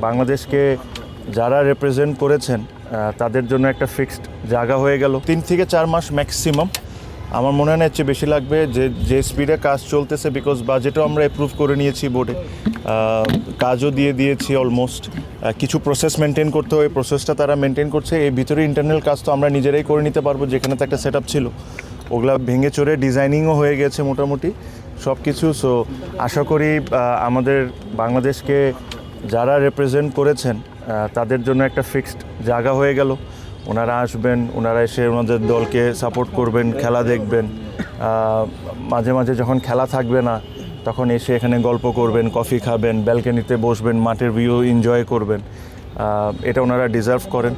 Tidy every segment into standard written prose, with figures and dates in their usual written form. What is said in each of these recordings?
বাংলাদেশকে যারা রিপ্রেজেন্ট করেছেন তাদের জন্য একটা ফিক্সড জায়গা হয়ে গেল 3 থেকে 4 মাস ম্যাক্সিমাম। আমার মনে হয় না এর চেয়ে বেশি লাগবে যে স্পিডে কাজ চলতেছে, বিকজ বাজেটও আমরা অ্যাপ্রুভ করে নিয়েছি বোর্ডে, কাজও দিয়ে দিয়েছি অলমোস্ট। কিছু প্রসেস মেনটেন করতে হয়, প্রসেসটা তারা মেনটেন করছে। এই ভিতরে ইন্টারনাল কাজ তো আমরা নিজেরাই করে নিতে পারবো, যেখানে তো একটা সেট আপ ছিল ওগুলা ভেঙে চড়ে ডিজাইনিংও হয়ে গেছে মোটামুটি সব কিছু। সো আশা করি আমাদের বাংলাদেশকে যারা রিপ্রেজেন্ট করেছেন তাদের জন্য একটা ফিক্সড জায়গা হয়ে গেল। ওনারা আসবেন, ওনারা এসে ওনাদের দলকে সাপোর্ট করবেন, খেলা দেখবেন। মাঝে মাঝে যখন খেলা থাকবে না তখন এসে এখানে গল্প করবেন, কফি খাবেন, ব্যালকনিতে বসবেন, মাঠের ভিউ এনজয় করবেন। এটা ওনারা ডিজার্ভ করেন।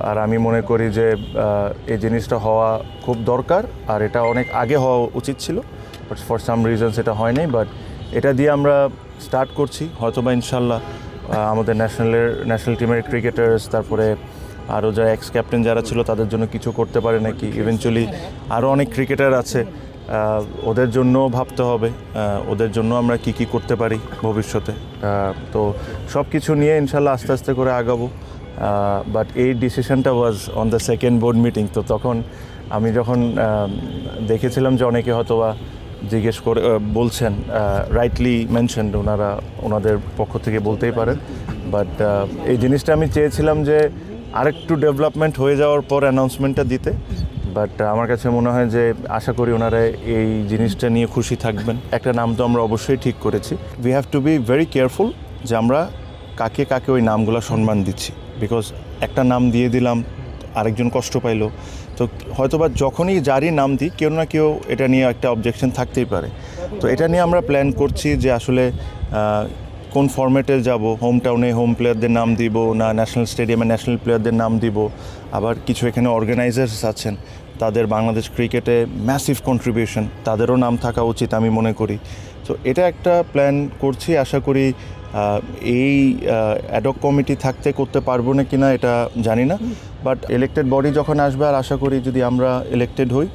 আর আমি মনে করি যে এই জিনিসটা হওয়া খুব দরকার, আর এটা অনেক আগে হওয়া উচিত ছিল, বাট ফর সাম রিজনস এটা হয় নাই। বাট এটা দিয়ে আমরা স্টার্ট করছি, হয়তোবা ইনশাল্লাহ আমাদের ন্যাশনাল টিমের ক্রিকেটার্স, তারপরে আরও যারা এক্স ক্যাপ্টেন যারা ছিল তাদের জন্য কিছু করতে পারে নাকি। ইভেনচুয়ালি আরও অনেক ক্রিকেটার আছে, ওদের জন্যও ভাবতে হবে, ওদের জন্য আমরা কি করতে পারি ভবিষ্যতে। তো সব কিছু নিয়ে ইনশাল্লাহ আস্তে আস্তে করে আগাবো। বাট এই ডিসিশনটা was on the second board meeting. তো তখন আমি যখন দেখেছিলাম যে অনেকে হয়তোবা জিজ্ঞেস করে বলছেন, রাইটলি মেনশনড, ওনাদের পক্ষ থেকে বলতেই পারেন। বাট এই জিনিসটা আমি চেয়েছিলাম যে আরেকটু ডেভেলপমেন্ট হয়ে যাওয়ার পর অ্যানাউন্সমেন্টটা দিতে। বাট আমার কাছে মনে হয় যে আশা করি ওনারা এই জিনিসটা নিয়ে খুশি থাকবেন। একটা নাম তো আমরা অবশ্যই ঠিক করেছি। We have to be very careful যে আমরা কাকে কাকে ওই নামগুলো সম্মান দিচ্ছি, বিকজ একটা নাম দিয়ে দিলাম, আরেকজন কষ্ট পাইলো, তো হয়তোবা যখনই যারই নাম দিই কেউ না কেউ এটা নিয়ে একটা অবজেকশন থাকতেই পারে। তো এটা নিয়ে আমরা প্ল্যান করছি যে আসলে কোন ফরম্যাটে যাব, হোম টাউনে হোম প্লেয়ারদের নাম দিব না ন্যাশনাল স্টেডিয়ামে ন্যাশনাল প্লেয়ারদের নাম দিব। আবার কিছু এখানে অর্গানাইজার্স আছেন, তাদের বাংলাদেশ ক্রিকেটে ম্যাসিভ কন্ট্রিবিউশন, তাদেরও নাম থাকা উচিত আমি মনে করি। তো এটা একটা প্ল্যান করছি, আশা করি এই অ্যাডক কমিটি থাকতে করতে পারবো না কিনা এটা জানি না। বাট ইলেক্টেড বডি যখন আসবে, আর আশা করি যদি আমরা ইলেক্টেড হই,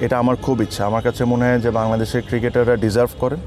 এটা আমার খুব ইচ্ছা। আমার কাছে মনে হয় যে বাংলাদেশের ক্রিকেটাররা ডিজার্ভ করেন।